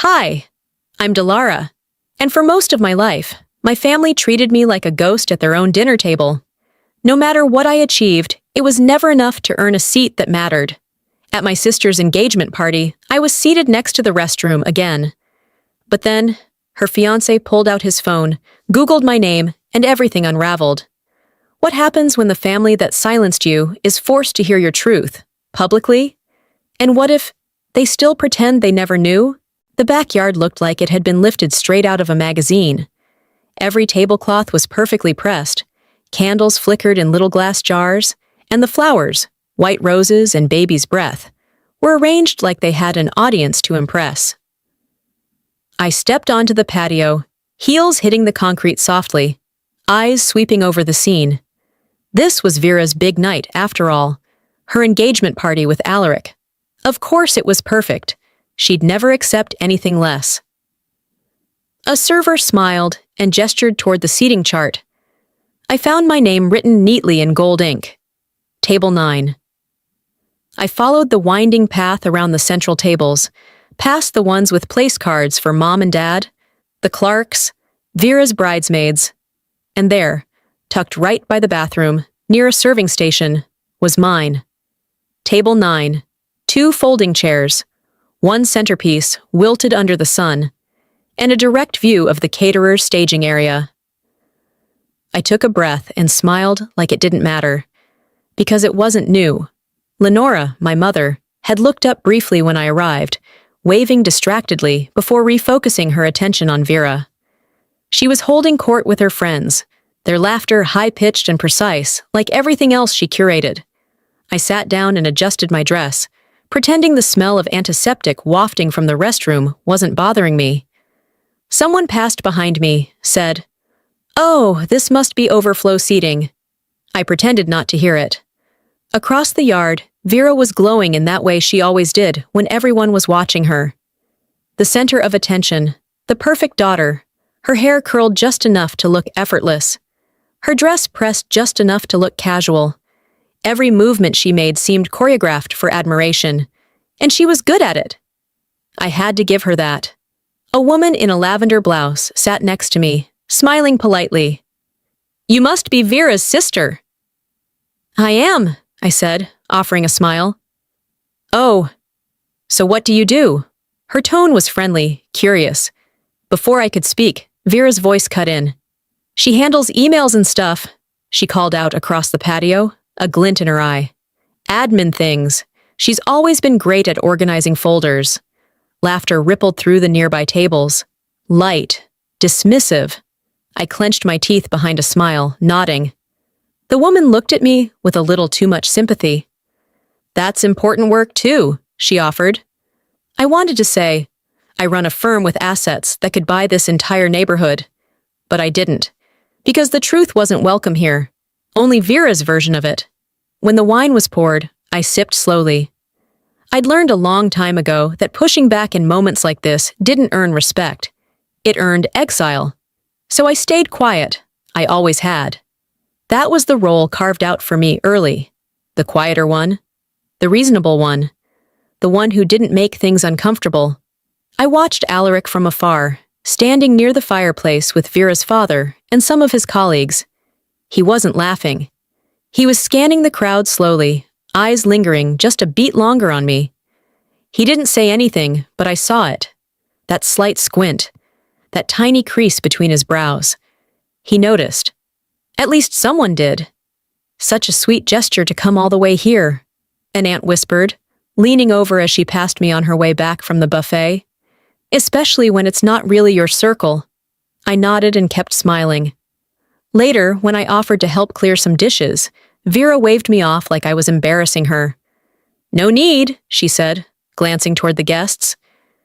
Hi, I'm Delara, and for most of my life, my family treated me like a ghost at their own dinner table. No matter what I achieved, it was never enough to earn a seat that mattered. At my sister's engagement party, I was seated next to the restroom again. But then, her fiancé pulled out his phone, Googled my name, and everything unraveled. What happens when the family that silenced you is forced to hear your truth, publicly? And what if they still pretend they never knew? The backyard looked like it had been lifted straight out of a magazine. Every tablecloth was perfectly pressed, candles flickered in little glass jars, and the flowers, white roses and baby's breath, were arranged like they had an audience to impress. I stepped onto the patio, heels hitting the concrete softly, eyes sweeping over the scene. This was Vera's big night, after all, her engagement party with Alaric. Of course it was perfect. She'd never accept anything less. A server smiled and gestured toward the seating chart. I found my name written neatly in gold ink. Table 9. I followed the winding path around the central tables, past the ones with place cards for Mom and Dad, the Clarks, Vera's bridesmaids, and there, tucked right by the bathroom, near a serving station, was mine. Table 9. 2 folding chairs, one centerpiece wilted under the sun, and a direct view of the caterer's staging area. I took a breath and smiled like it didn't matter, because it wasn't new. Lenora, my mother, had looked up briefly when I arrived, waving distractedly before refocusing her attention on Vera. She was holding court with her friends, their laughter high-pitched and precise, like everything else she curated. I sat down and adjusted my dress, pretending the smell of antiseptic wafting from the restroom wasn't bothering me. Someone passed behind me, said, "Oh, this must be overflow seating." I pretended not to hear it. Across the yard, Vera was glowing in that way she always did when everyone was watching her. The center of attention, the perfect daughter, her hair curled just enough to look effortless. Her dress pressed just enough to look casual. Every movement she made seemed choreographed for admiration, and she was good at it. I had to give her that. A woman in a lavender blouse sat next to me, smiling politely. "You must be Vera's sister." "I am," I said, offering a smile. "Oh, so what do you do?" Her tone was friendly, curious. Before I could speak, Vera's voice cut in. "She handles emails and stuff," she called out across the patio, a glint in her eye. "Admin things. She's always been great at organizing folders." Laughter rippled through the nearby tables. Light, dismissive. I clenched my teeth behind a smile, nodding. The woman looked at me with a little too much sympathy. "That's important work too," she offered. I wanted to say, "I run a firm with assets that could buy this entire neighborhood," but I didn't, because the truth wasn't welcome here. Only Vera's version of it. When the wine was poured, I sipped slowly. I'd learned a long time ago that pushing back in moments like this didn't earn respect. It earned exile. So I stayed quiet. I always had. That was the role carved out for me early. The quieter one. The reasonable one. The one who didn't make things uncomfortable. I watched Alaric from afar, standing near the fireplace with Vera's father and some of his colleagues. He wasn't laughing. He was scanning the crowd slowly, eyes lingering just a beat longer on me. He didn't say anything, but I saw it. That slight squint. That tiny crease between his brows. He noticed. At least someone did. "Such a sweet gesture to come all the way here," an aunt whispered, leaning over as she passed me on her way back from the buffet. "Especially when it's not really your circle." I nodded and kept smiling. Later, when I offered to help clear some dishes, Vera waved me off like I was embarrassing her. "No need," she said, glancing toward the guests.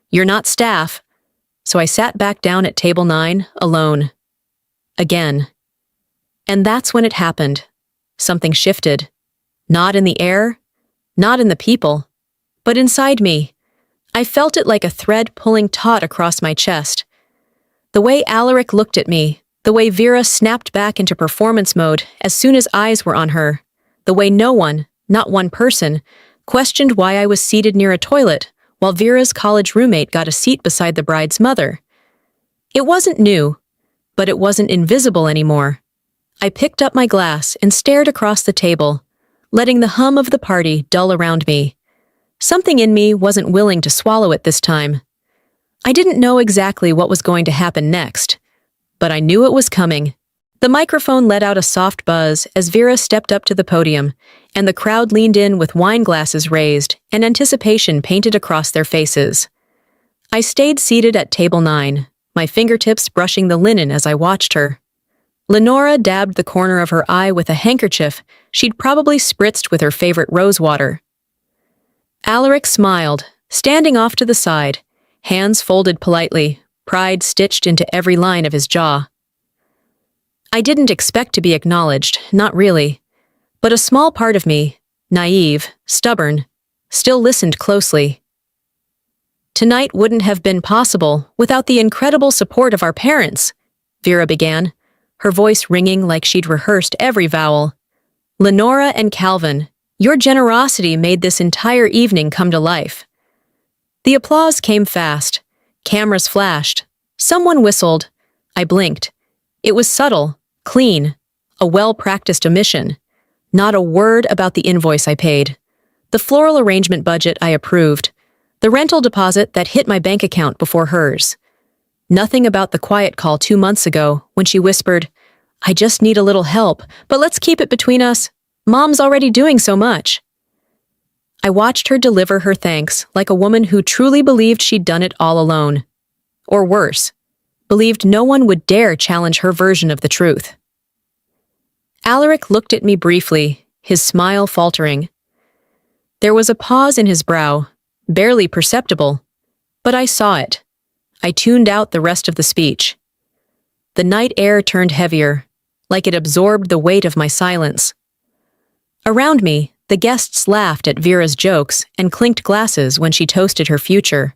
"You're not staff." So I sat back down at table 9, alone. Again. And that's when it happened. Something shifted. Not in the air, not in the people, but inside me. I felt it like a thread pulling taut across my chest. The way Alaric looked at me, the way Vera snapped back into performance mode as soon as eyes were on her, the way no one, not one person, questioned why I was seated near a toilet while Vera's college roommate got a seat beside the bride's mother. It wasn't new, but it wasn't invisible anymore. I picked up my glass and stared across the table, letting the hum of the party dull around me. Something in me wasn't willing to swallow it this time. I didn't know exactly what was going to happen next, but I knew it was coming. The microphone let out a soft buzz as Vera stepped up to the podium, and the crowd leaned in with wine glasses raised and anticipation painted across their faces. I stayed seated at table 9, my fingertips brushing the linen as I watched her. Lenora dabbed the corner of her eye with a handkerchief she'd probably spritzed with her favorite rose water. Alaric smiled, standing off to the side, hands folded politely, pride stitched into every line of his jaw. I didn't expect to be acknowledged, not really. But a small part of me, naive, stubborn, still listened closely. Tonight wouldn't have been possible without the incredible support of our parents, Vera began, her voice ringing like she'd rehearsed every vowel. Lenora and Calvin, your generosity made this entire evening come to life. The applause came fast. Cameras flashed. Someone whistled. I blinked. It was subtle, clean, a well-practiced omission. Not a word about the invoice I paid, the floral arrangement budget I approved, the rental deposit that hit my bank account before hers. Nothing about the quiet call 2 months ago when she whispered, "I just need a little help, but let's keep it between us. Mom's already doing so much." I watched her deliver her thanks like a woman who truly believed she'd done it all alone. Or worse, believed no one would dare challenge her version of the truth. Alaric looked at me briefly, his smile faltering. There was a pause in his brow, barely perceptible, but I saw it. I tuned out the rest of the speech. The night air turned heavier, like it absorbed the weight of my silence. Around me, the guests laughed at Vera's jokes and clinked glasses when she toasted her future.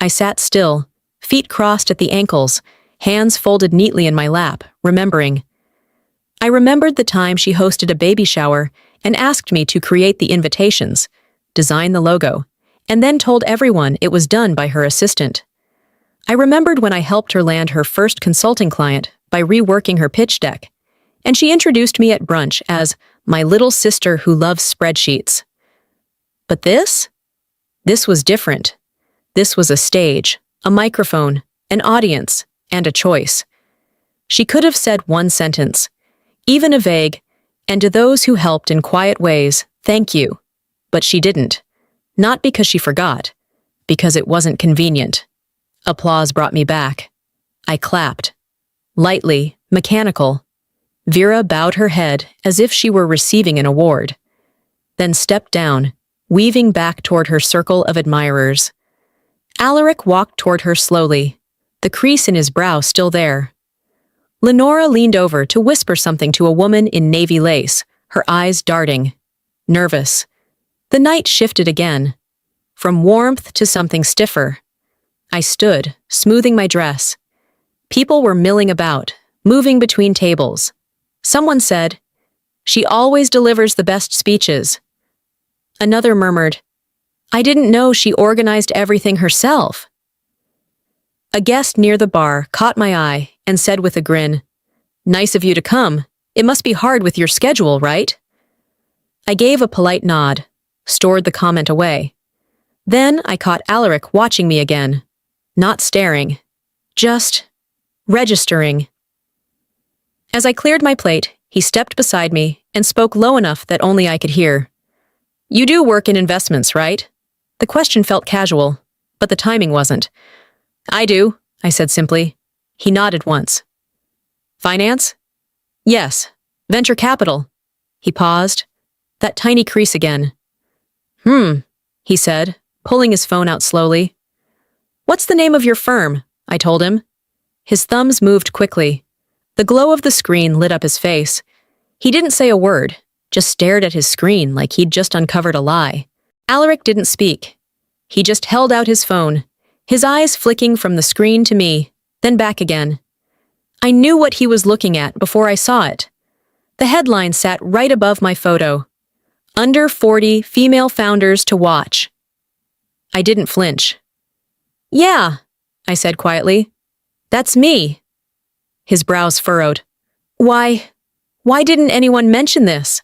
I sat still, feet crossed at the ankles, hands folded neatly in my lap, remembering. I remembered the time she hosted a baby shower and asked me to create the invitations, design the logo, and then told everyone it was done by her assistant. I remembered when I helped her land her first consulting client by reworking her pitch deck, and she introduced me at brunch as my little sister who loves spreadsheets. But this? This was different. This was a stage, a microphone, an audience, and a choice. She could have said one sentence, even a vague, "And to those who helped in quiet ways, thank you." But she didn't. Not because she forgot, because it wasn't convenient. Applause brought me back. I clapped. Lightly, mechanical. Vera bowed her head as if she were receiving an award, then stepped down, weaving back toward her circle of admirers. Alaric walked toward her slowly, the crease in his brow still there. Lenora leaned over to whisper something to a woman in navy lace, her eyes darting. Nervous. The night shifted again, from warmth to something stiffer. I stood, smoothing my dress. People were milling about, moving between tables. Someone said, "She always delivers the best speeches." Another murmured, "I didn't know she organized everything herself." A guest near the bar caught my eye and said with a grin, "Nice of you to come. It must be hard with your schedule, right?" I gave a polite nod, stored the comment away. Then I caught Alaric watching me again, not staring, just registering. As I cleared my plate, he stepped beside me and spoke low enough that only I could hear. "You do work in investments, right?" The question felt casual, but the timing wasn't. "I do," I said simply. He nodded once. "Finance?" "Yes. Venture capital." He paused. That tiny crease again. He said, pulling his phone out slowly. "What's the name of your firm?" I told him. His thumbs moved quickly. The glow of the screen lit up his face. He didn't say a word, just stared at his screen like he'd just uncovered a lie. Alaric didn't speak. He just held out his phone, his eyes flicking from the screen to me, then back again. I knew what he was looking at before I saw it. The headline sat right above my photo. "Under 40 female founders to watch." I didn't flinch. "Yeah," I said quietly. "That's me." His brows furrowed. Why didn't anyone mention this?"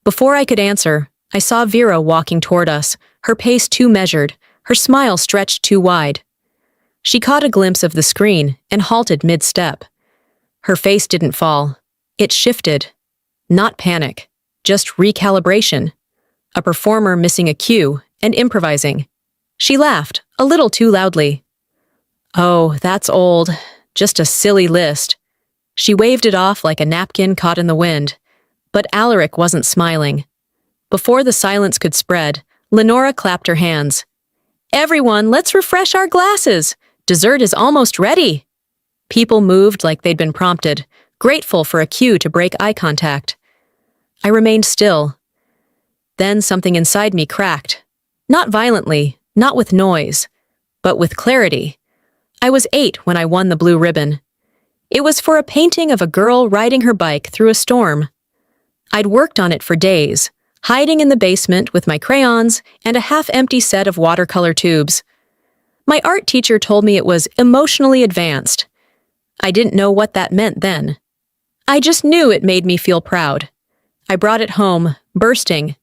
Before I could answer, I saw Vera walking toward us, her pace too measured, her smile stretched too wide. She caught a glimpse of the screen and halted mid-step. Her face didn't fall. It shifted. Not panic, just recalibration. A performer missing a cue and improvising. She laughed, a little too loudly. "Oh, that's old. Just a silly list." She waved it off like a napkin caught in the wind. But Alaric wasn't smiling. Before the silence could spread, Lenora clapped her hands. "Everyone, let's refresh our glasses. Dessert is almost ready." People moved like they'd been prompted, grateful for a cue to break eye contact. I remained still. Then something inside me cracked. Not violently, not with noise, but with clarity. I was 8 when I won the blue ribbon. It was for a painting of a girl riding her bike through a storm. I'd worked on it for days, hiding in the basement with my crayons and a half-empty set of watercolor tubes. My art teacher told me it was emotionally advanced. I didn't know what that meant then. I just knew it made me feel proud. I brought it home, bursting.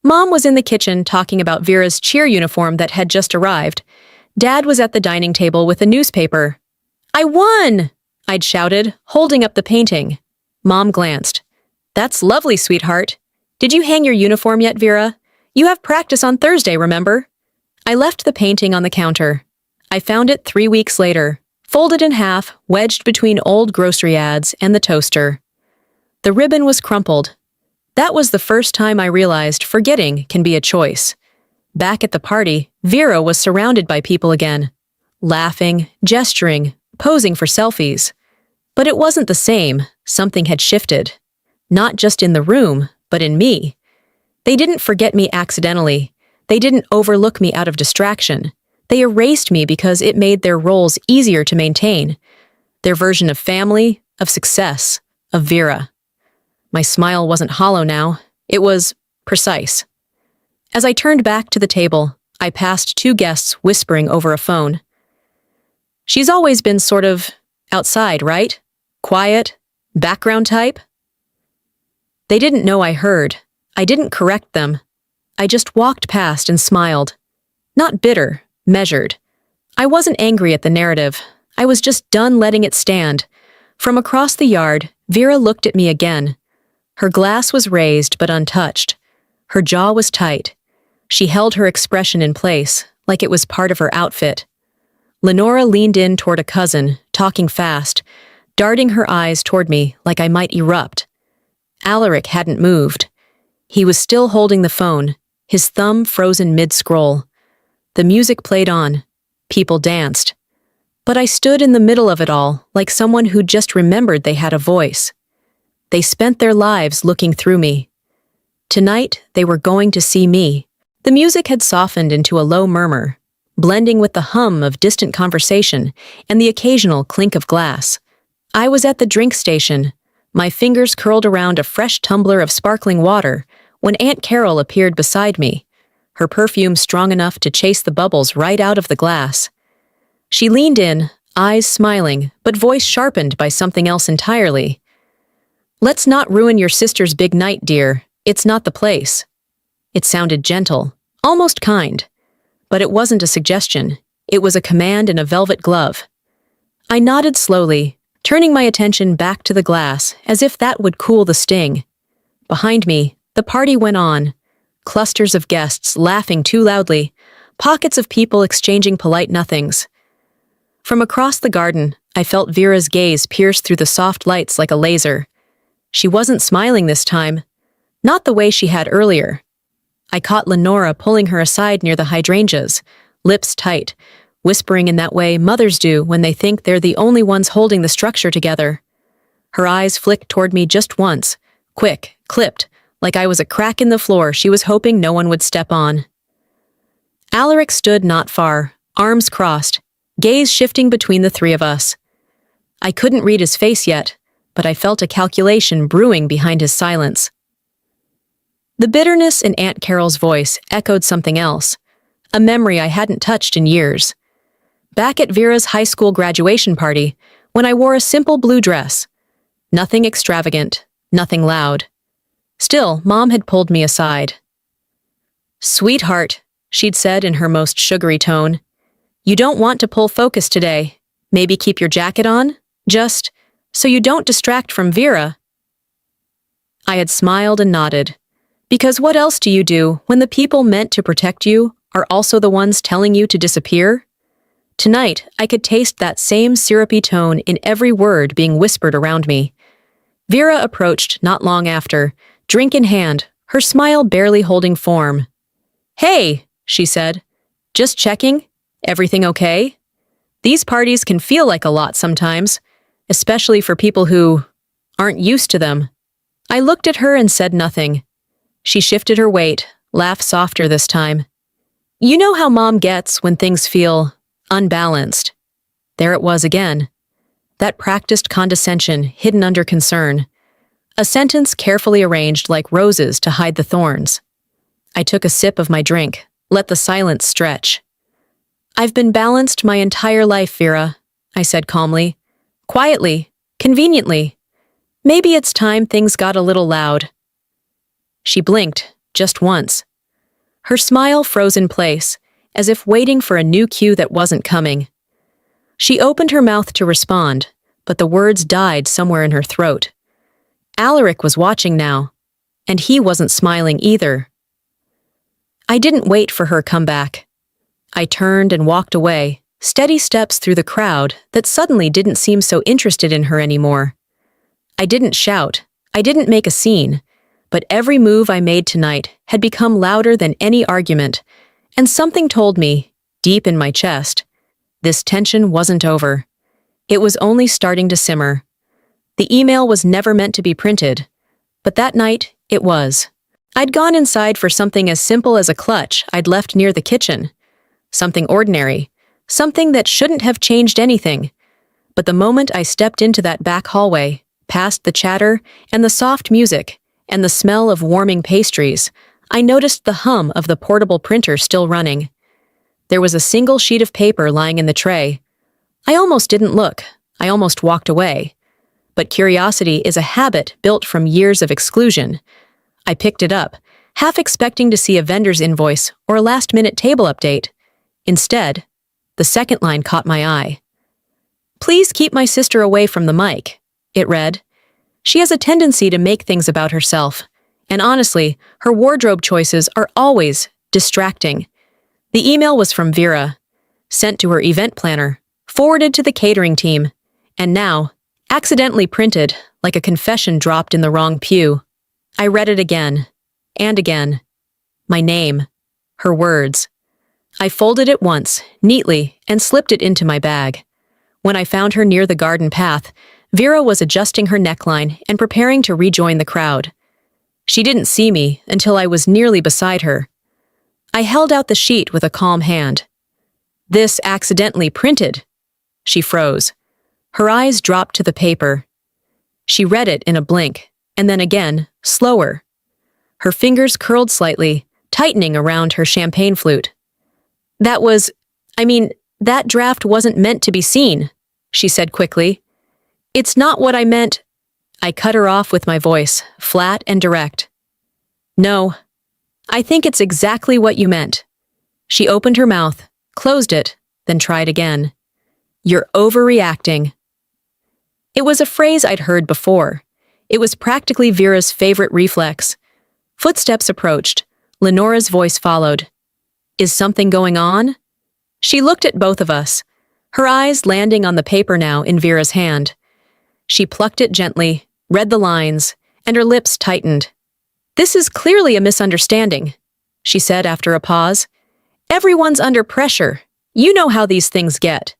Mom was in the kitchen talking about Vera's cheer uniform that had just arrived. Dad was at the dining table with a newspaper. "I won!" I'd shouted, holding up the painting. Mom glanced. "That's lovely, sweetheart. Did you hang your uniform yet, Vera? You have practice on Thursday, remember?" I left the painting on the counter. I found it 3 weeks later, folded in half, wedged between old grocery ads and the toaster. The ribbon was crumpled. That was the first time I realized forgetting can be a choice. Back at the party, Vera was surrounded by people again. Laughing, gesturing, posing for selfies. But it wasn't the same. Something had shifted. Not just in the room, but in me. They didn't forget me accidentally. They didn't overlook me out of distraction. They erased me because it made their roles easier to maintain. Their version of family, of success, of Vera. My smile wasn't hollow now. It was precise. As I turned back to the table, I passed 2 guests whispering over a phone. "She's always been sort of outside, right? Quiet, background type?" They didn't know I heard. I didn't correct them. I just walked past and smiled. Not bitter, measured. I wasn't angry at the narrative. I was just done letting it stand. From across the yard, Vera looked at me again. Her glass was raised but untouched. Her jaw was tight. She held her expression in place, like it was part of her outfit. Lenora leaned in toward a cousin, talking fast, darting her eyes toward me like I might erupt. Alaric hadn't moved. He was still holding the phone, his thumb frozen mid-scroll. The music played on. People danced. But I stood in the middle of it all, like someone who'd just remembered they had a voice. They spent their lives looking through me. Tonight, they were going to see me. The music had softened into a low murmur, blending with the hum of distant conversation and the occasional clink of glass. I was at the drink station, my fingers curled around a fresh tumbler of sparkling water, when Aunt Carol appeared beside me, her perfume strong enough to chase the bubbles right out of the glass. She leaned in, eyes smiling, but voice sharpened by something else entirely. "Let's not ruin your sister's big night, dear. It's not the place." It sounded gentle, almost kind. But it wasn't a suggestion. It was a command in a velvet glove. I nodded slowly, turning my attention back to the glass, as if that would cool the sting. Behind me, the party went on. Clusters of guests laughing too loudly, pockets of people exchanging polite nothings. From across the garden, I felt Vera's gaze pierce through the soft lights like a laser. She wasn't smiling this time. Not the way she had earlier. I caught Lenora pulling her aside near the hydrangeas, lips tight, whispering in that way mothers do when they think they're the only ones holding the structure together. Her eyes flicked toward me just once, quick, clipped, like I was a crack in the floor she was hoping no one would step on. Alaric stood not far, arms crossed, gaze shifting between the 3 of us. I couldn't read his face yet, but I felt a calculation brewing behind his silence. The bitterness in Aunt Carol's voice echoed something else, a memory I hadn't touched in years. Back at Vera's high school graduation party, when I wore a simple blue dress. Nothing extravagant, nothing loud. Still, Mom had pulled me aside. "Sweetheart," she'd said in her most sugary tone, "you don't want to pull focus today. Maybe keep your jacket on? Just so you don't distract from Vera." I had smiled and nodded. Because what else do you do when the people meant to protect you are also the ones telling you to disappear? Tonight, I could taste that same syrupy tone in every word being whispered around me. Vera approached not long after, drink in hand, her smile barely holding form. "Hey," she said. "Just checking. Everything okay?" These parties can feel like a lot sometimes, especially for people who aren't used to them. I looked at her and said nothing. She shifted her weight, laughed softer this time. "You know how Mom gets when things feel unbalanced." There it was again. That practiced condescension hidden under concern. A sentence carefully arranged like roses to hide the thorns. I took a sip of my drink, let the silence stretch. "I've been balanced my entire life, Vera," I said calmly. Quietly, conveniently. Maybe it's time things got a little loud. She blinked, just once. Her smile froze in place, as if waiting for a new cue that wasn't coming. She opened her mouth to respond, but the words died somewhere in her throat. Alaric was watching now, and he wasn't smiling either. I didn't wait for her comeback. I turned and walked away, steady steps through the crowd that suddenly didn't seem so interested in her anymore. I didn't shout, I didn't make a scene, but every move I made tonight had become louder than any argument, and something told me, deep in my chest, this tension wasn't over. It was only starting to simmer. The email was never meant to be printed, but that night it was. I'd gone inside for something as simple as a clutch I'd left near the kitchen. Something ordinary, something that shouldn't have changed anything. But the moment I stepped into that back hallway, past the chatter and the soft music and the smell of warming pastries, I noticed the hum of the portable printer still running. There was a single sheet of paper lying in the tray. I almost didn't look. I almost walked away. But curiosity is a habit built from years of exclusion. I picked it up, half expecting to see a vendor's invoice or a last-minute table update. Instead, the second line caught my eye. "Please keep my sister away from the mic," it read. "She has a tendency to make things about herself. And honestly, her wardrobe choices are always distracting." The email was from Vera, sent to her event planner, forwarded to the catering team, and now, accidentally printed like a confession dropped in the wrong pew. I read it again, and again. My name, her words. I folded it once, neatly, and slipped it into my bag. When I found her near the garden path, Vera was adjusting her neckline and preparing to rejoin the crowd. She didn't see me until I was nearly beside her. I held out the sheet with a calm hand. "This accidentally printed." She froze. Her eyes dropped to the paper. She read it in a blink, and then again, slower. Her fingers curled slightly, tightening around her champagne flute. That draft wasn't meant to be seen," she said quickly. "It's not what I meant." I cut her off with my voice, flat and direct. "No, I think it's exactly what you meant." She opened her mouth, closed it, then tried again. "You're overreacting." It was a phrase I'd heard before. It was practically Vera's favorite reflex. Footsteps approached. Lenora's voice followed. "Is something going on?" She looked at both of us, her eyes landing on the paper now in Vera's hand. She plucked it gently, read the lines, and her lips tightened. "This is clearly a misunderstanding," she said after a pause. "Everyone's under pressure. You know how these things get."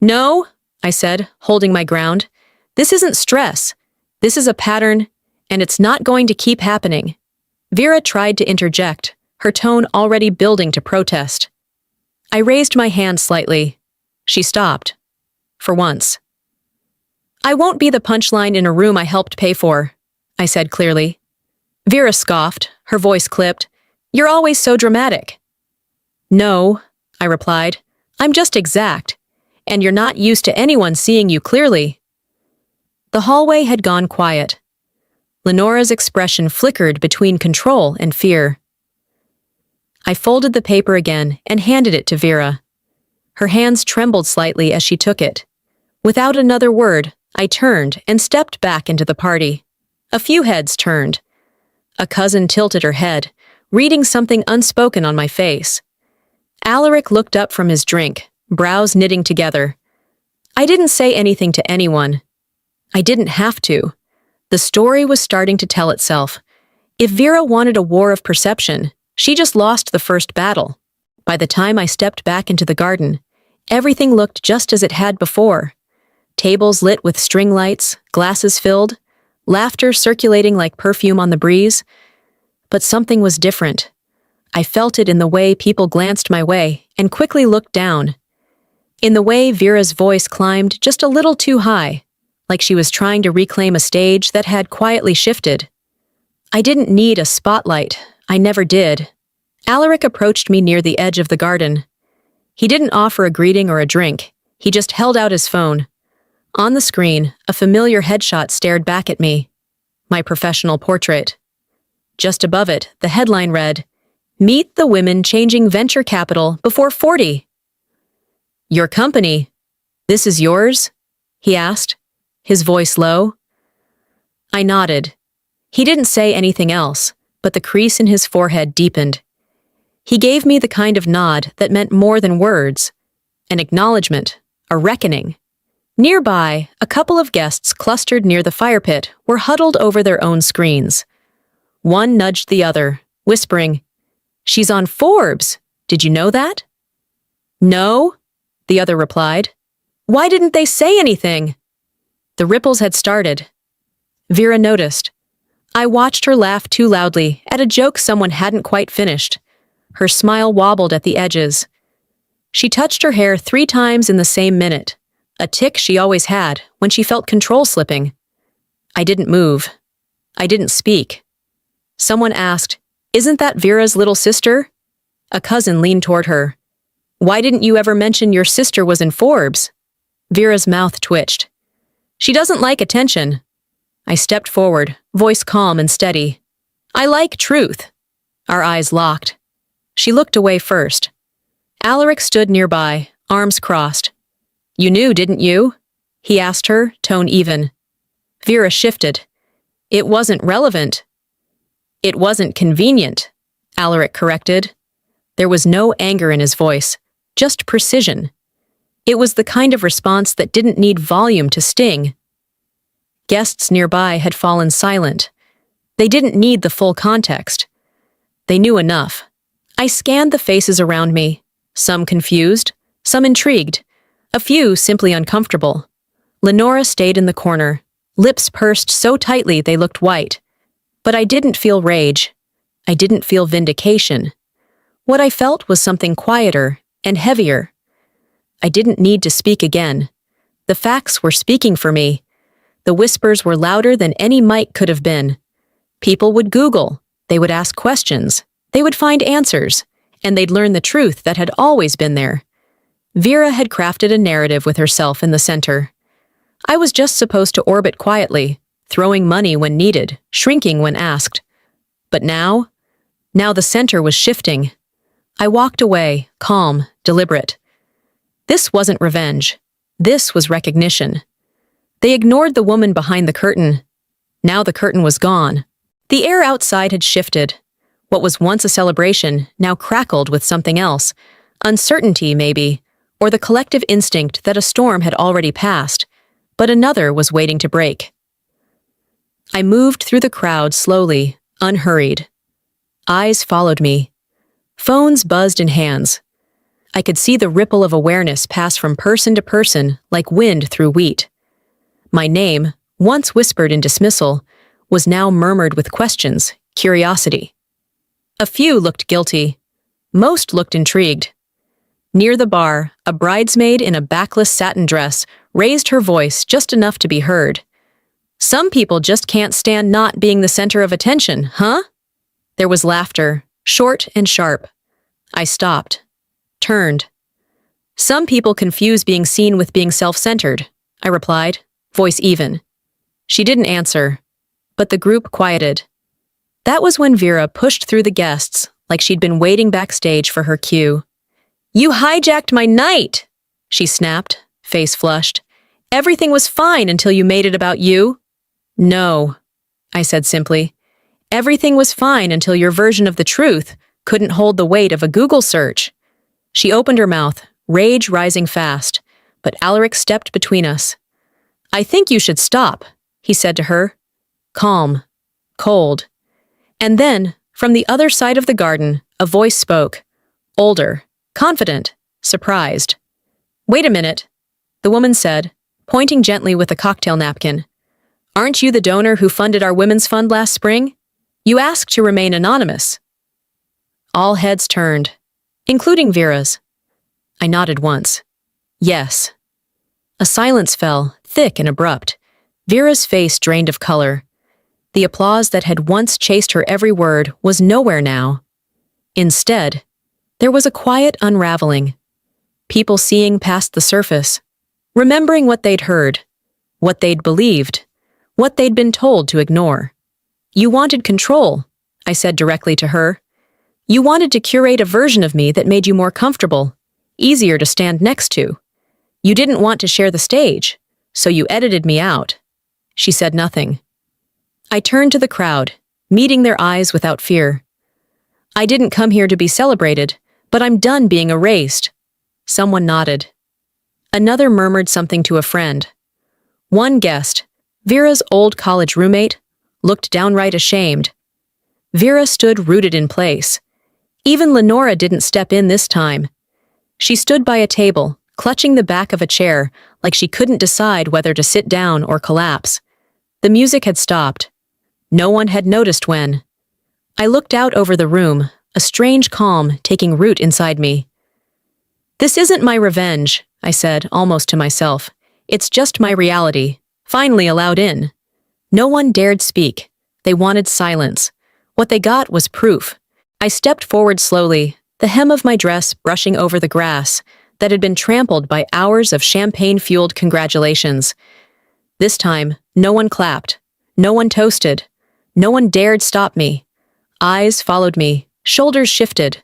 "No," I said, holding my ground. "This isn't stress. This is a pattern, and it's not going to keep happening." Vera tried to interject, her tone already building to protest. I raised my hand slightly. She stopped. For once. "I won't be the punchline in a room I helped pay for," I said clearly. Vera scoffed, her voice clipped. "You're always so dramatic." No, I replied. I'm just exact. And you're not used to anyone seeing you clearly. The hallway had gone quiet. Lenora's expression flickered between control and fear. I folded the paper again and handed it to Vera. Her hands trembled slightly as she took it. Without another word, I turned and stepped back into the party. A few heads turned. A cousin tilted her head, reading something unspoken on my face. Alaric looked up from his drink, brows knitting together. I didn't say anything to anyone. I didn't have to. The story was starting to tell itself. If Vera wanted a war of perception, she just lost the first battle. By the time I stepped back into the garden, everything looked just as it had before. Tables lit with string lights, glasses filled, laughter circulating like perfume on the breeze. But something was different. I felt it in the way people glanced my way and quickly looked down. In the way Vera's voice climbed just a little too high, like she was trying to reclaim a stage that had quietly shifted. I didn't need a spotlight. I never did. Alaric approached me near the edge of the garden. He didn't offer a greeting or a drink. He just held out his phone. On the screen, a familiar headshot stared back at me. My professional portrait. Just above it, the headline read, "Meet the women changing venture capital before 40. "Your company. This is yours?" he asked, his voice low. I nodded. He didn't say anything else, but the crease in his forehead deepened. He gave me the kind of nod that meant more than words. An acknowledgement, a reckoning. Nearby, a couple of guests clustered near the fire pit were huddled over their own screens. One nudged the other, whispering, "She's on Forbes. Did you know that?" "No," the other replied. "Why didn't they say anything?" The ripples had started. Vera noticed. I watched her laugh too loudly at a joke someone hadn't quite finished. Her smile wobbled at the edges. She touched her hair 3 times in the same minute, a tic she always had when she felt control slipping. I didn't move. I didn't speak. Someone asked, "Isn't that Vera's little sister?" A cousin leaned toward her. "Why didn't you ever mention your sister was in Forbes?" Vera's mouth twitched. "She doesn't like attention." I stepped forward, voice calm and steady. "I like truth." Our eyes locked. She looked away first. Alaric stood nearby, arms crossed. "You knew, didn't you?" he asked her, tone even. Vera shifted. "It wasn't relevant." "It wasn't convenient," Alaric corrected. There was no anger in his voice, just precision. It was the kind of response that didn't need volume to sting. Guests nearby had fallen silent. They didn't need the full context. They knew enough. I scanned the faces around me, some confused, some intrigued, a few simply uncomfortable. Lenora stayed in the corner, lips pursed so tightly they looked white. But I didn't feel rage. I didn't feel vindication. What I felt was something quieter and heavier. I didn't need to speak again. The facts were speaking for me. The whispers were louder than any mic could have been. People would Google, they would ask questions, they would find answers, and they'd learn the truth that had always been there. Vera had crafted a narrative with herself in the center. I was just supposed to orbit quietly, throwing money when needed, shrinking when asked. But now the center was shifting. I walked away, calm, deliberate. This wasn't revenge. This was recognition. They ignored the woman behind the curtain. Now the curtain was gone. The air outside had shifted. What was once a celebration now crackled with something else. Uncertainty, maybe, or the collective instinct that a storm had already passed, but another was waiting to break. I moved through the crowd slowly, unhurried. Eyes followed me. Phones buzzed in hands. I could see the ripple of awareness pass from person to person like wind through wheat. My name, once whispered in dismissal, was now murmured with questions, curiosity. A few looked guilty. Most looked intrigued. Near the bar, a bridesmaid in a backless satin dress raised her voice just enough to be heard. "Some people just can't stand not being the center of attention, huh?" There was laughter, short and sharp. I stopped. turned. Some people confuse being seen with being self-centered, I replied, voice even. She didn't answer, but the group quieted. That was when Vera pushed through the guests like she'd been waiting backstage for her cue. "You hijacked my night!" she snapped, face flushed. "Everything was fine until you made it about you." "No," I said simply. "Everything was fine until your version of the truth couldn't hold the weight of a Google search." She opened her mouth, rage rising fast, but Alaric stepped between us. "I think you should stop," he said to her. Calm, cold. And then, from the other side of the garden, a voice spoke. Older, confident, surprised. "Wait a minute," the woman said, pointing gently with a cocktail napkin. "Aren't you the donor who funded our women's fund last spring? You asked to remain anonymous." All heads turned, including Vera's. I nodded once. Yes. A silence fell, thick and abrupt. Vera's face drained of color. The applause that had once chased her every word was nowhere now. Instead, there was a quiet unraveling. People seeing past the surface, remembering what they'd heard, what they'd believed, what they'd been told to ignore. "You wanted control," I said directly to her. "You wanted to curate a version of me that made you more comfortable, easier to stand next to. You didn't want to share the stage, so you edited me out." She said nothing. I turned to the crowd, meeting their eyes without fear. "I didn't come here to be celebrated, but I'm done being erased." Someone nodded. Another murmured something to a friend. One guest, Vera's old college roommate, looked downright ashamed. Vera stood rooted in place. Even Lenora didn't step in this time. She stood by a table, clutching the back of a chair like she couldn't decide whether to sit down or collapse. The music had stopped. No one had noticed when. I looked out over the room, a strange calm taking root inside me. "This isn't my revenge," I said, almost to myself. "It's just my reality, finally allowed in." No one dared speak. They wanted silence. What they got was proof. I stepped forward slowly, the hem of my dress brushing over the grass that had been trampled by hours of champagne-fueled congratulations. This time, no one clapped. No one toasted. No one dared stop me. Eyes followed me. Shoulders shifted.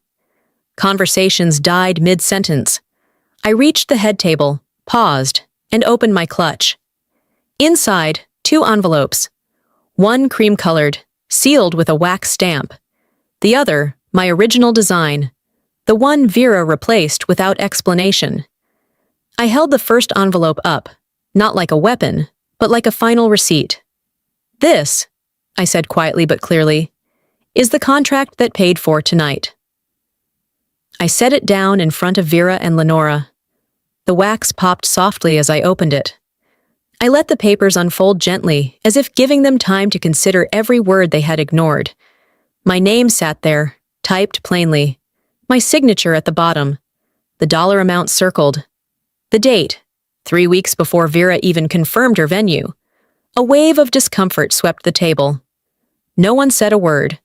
Conversations died mid-sentence. I reached the head table, paused, and opened my clutch. Inside, 2 envelopes. One cream-colored, sealed with a wax stamp. The other, my original design. The one Vera replaced without explanation. I held the first envelope up, not like a weapon, but like a final receipt. "This," I said quietly but clearly, "is the contract that paid for tonight." I set it down in front of Vera and Lenora. The wax popped softly as I opened it. I let the papers unfold gently, as if giving them time to consider every word they had ignored. My name sat there, typed plainly. My signature at the bottom. The dollar amount circled. The date, 3 weeks before Vera even confirmed her venue. A wave of discomfort swept the table. No one said a word.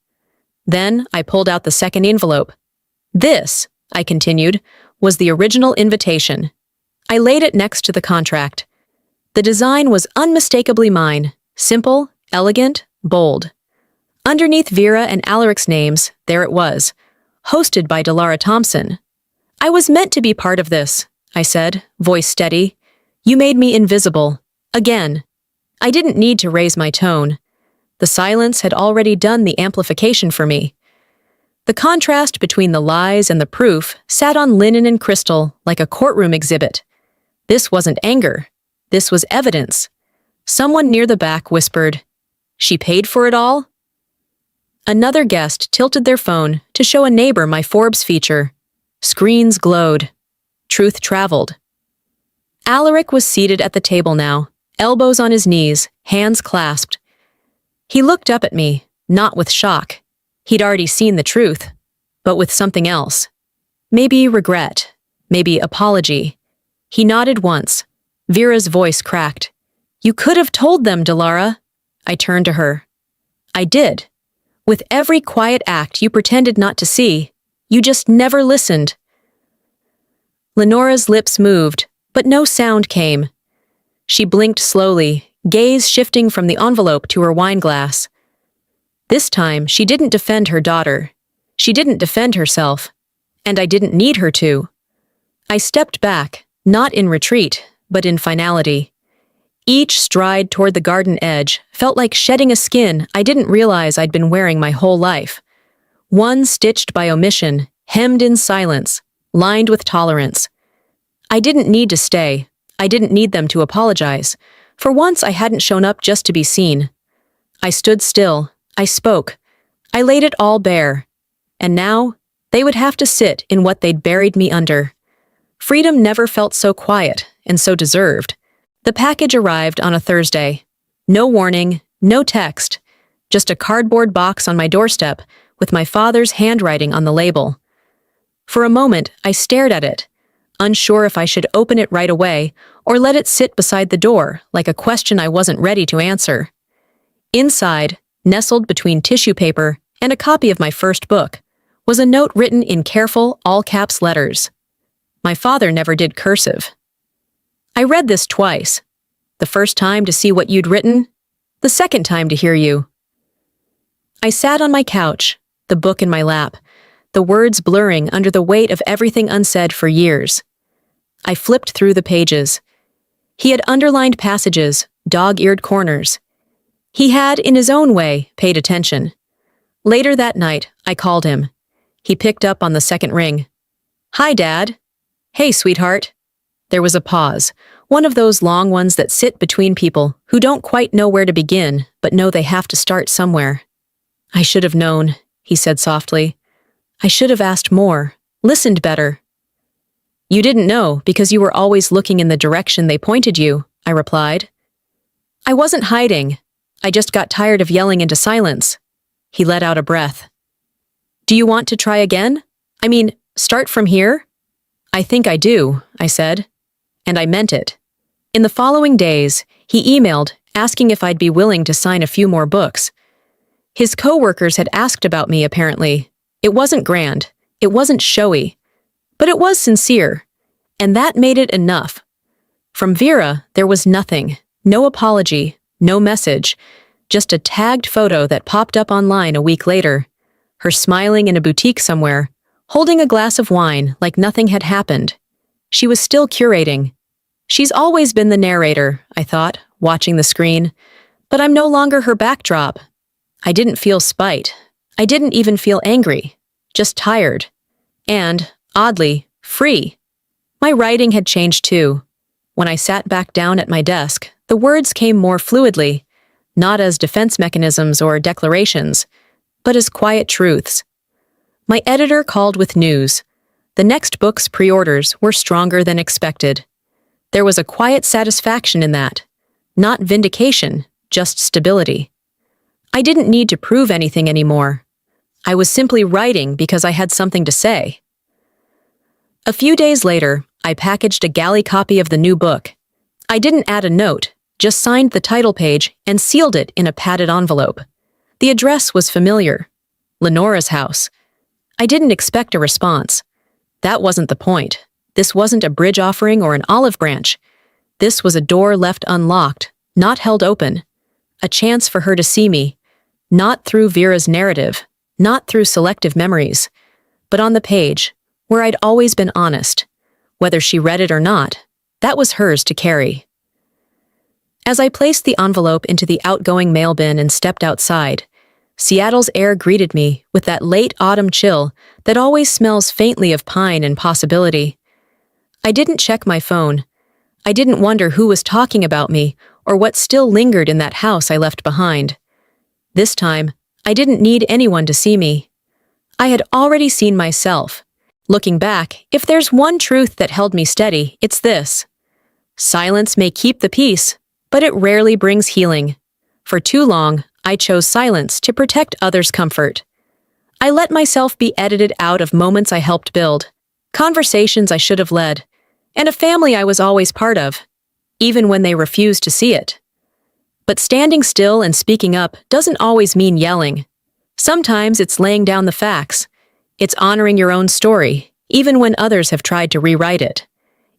Then I pulled out the second envelope. "This," I continued, "was the original invitation." I laid it next to the contract. The design was unmistakably mine, simple, elegant, bold. Underneath Vera and Alaric's names, there it was, hosted by Delara Thompson. "I was meant to be part of this," I said, voice steady. "You made me invisible. Again." I didn't need to raise my tone. The silence had already done the amplification for me. The contrast between the lies and the proof sat on linen and crystal like a courtroom exhibit. This wasn't anger. This was evidence. Someone near the back whispered, "She paid for it all?" Another guest tilted their phone to show a neighbor my Forbes feature. Screens glowed. Truth traveled. Alaric was seated at the table now, elbows on his knees, hands clasped. He looked up at me, not with shock. He'd already seen the truth, but with something else. Maybe regret, maybe apology. He nodded once. Vera's voice cracked. "You could have told them, Delara." I turned to her. "I did. With every quiet act you pretended not to see, you just never listened." Lenora's lips moved, but no sound came. She blinked slowly, gaze shifting from the envelope to her wine glass. This time, she didn't defend her daughter. She didn't defend herself. And I didn't need her to. I stepped back, not in retreat, but in finality. Each stride toward the garden edge felt like shedding a skin I didn't realize I'd been wearing my whole life. One stitched by omission, hemmed in silence, lined with tolerance. I didn't need to stay. I didn't need them to apologize. For once, I hadn't shown up just to be seen. I stood still. I spoke. I laid it all bare. And now, they would have to sit in what they'd buried me under. Freedom never felt so quiet and so deserved. The package arrived on a Thursday. No warning, no text, just a cardboard box on my doorstep with my father's handwriting on the label. For a moment, I stared at it, unsure if I should open it right away or let it sit beside the door like a question I wasn't ready to answer. Inside, nestled between tissue paper and a copy of my first book, was a note written in careful, all-caps letters. My father never did cursive. I read this twice. The first time to see what you'd written, the second time to hear you. I sat on my couch, the book in my lap, the words blurring under the weight of everything unsaid for years. I flipped through the pages. He had underlined passages, dog-eared corners. He had, in his own way, paid attention. Later that night, I called him. He picked up on the second ring. "Hi, Dad." "Hey, sweetheart." There was a pause, one of those long ones that sit between people who don't quite know where to begin, but know they have to start somewhere. "I should have known," he said softly. "I should have asked more, listened better." "You didn't know because you were always looking in the direction they pointed you," I replied. "I wasn't hiding. I just got tired of yelling into silence." He let out a breath. "Do you want to try again? I mean, start from here?" "I think I do," I said. And I meant it. In the following days, he emailed, asking if I'd be willing to sign a few more books. His co-workers had asked about me, apparently. It wasn't grand. It wasn't showy. But it was sincere. And that made it enough. From Vera, there was nothing. No apology. No message. Just a tagged photo that popped up online a week later. Her smiling in a boutique somewhere, holding a glass of wine like nothing had happened. She was still curating. She's always been the narrator, I thought, watching the screen. But I'm no longer her backdrop. I didn't feel spite. I didn't even feel angry. Just tired. And, oddly, free. My writing had changed too. When I sat back down at my desk, the words came more fluidly, not as defense mechanisms or declarations, but as quiet truths. My editor called with news. The next book's pre-orders were stronger than expected. There was a quiet satisfaction in that. Not vindication, just stability. I didn't need to prove anything anymore. I was simply writing because I had something to say. A few days later, I packaged a galley copy of the new book. I didn't add a note, just signed the title page and sealed it in a padded envelope. The address was familiar. Lenora's house. I didn't expect a response. That wasn't the point. This wasn't a bridge offering or an olive branch. This was a door left unlocked, not held open. A chance for her to see me, not through Vera's narrative, not through selective memories, but on the page, where I'd always been honest. Whether she read it or not, that was hers to carry. As I placed the envelope into the outgoing mail bin and stepped outside, Seattle's air greeted me with that late autumn chill that always smells faintly of pine and possibility. I didn't check my phone. I didn't wonder who was talking about me or what still lingered in that house I left behind. This time, I didn't need anyone to see me. I had already seen myself. Looking back, if there's one truth that held me steady, it's this. Silence may keep the peace, but it rarely brings healing. For too long, I chose silence to protect others' comfort. I let myself be edited out of moments I helped build, conversations I should have led, and a family I was always part of, even when they refused to see it. But standing still and speaking up doesn't always mean yelling. Sometimes it's laying down the facts. It's honoring your own story, even when others have tried to rewrite it.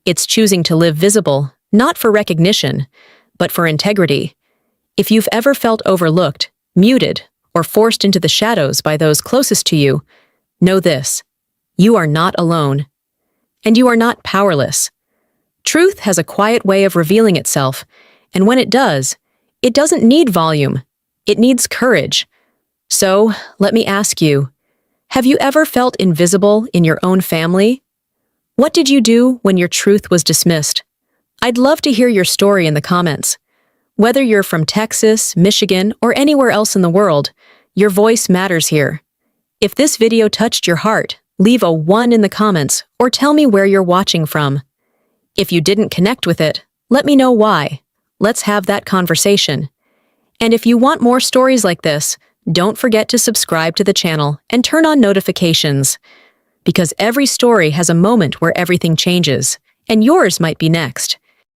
It's choosing to live visible, not for recognition, but for integrity. If you've ever felt overlooked, muted, or forced into the shadows by those closest to you, know this: you are not alone. And you are not powerless. Truth has a quiet way of revealing itself, and when it does, it doesn't need volume. It needs courage. So, let me ask you, have you ever felt invisible in your own family? What did you do when your truth was dismissed? I'd love to hear your story in the comments. Whether you're from Texas, Michigan, or anywhere else in the world, your voice matters here. If this video touched your heart, leave a 1 in the comments or tell me where you're watching from. If you didn't connect with it, let me know why. Let's have that conversation. And if you want more stories like this, don't forget to subscribe to the channel and turn on notifications. Because every story has a moment where everything changes, and yours might be next.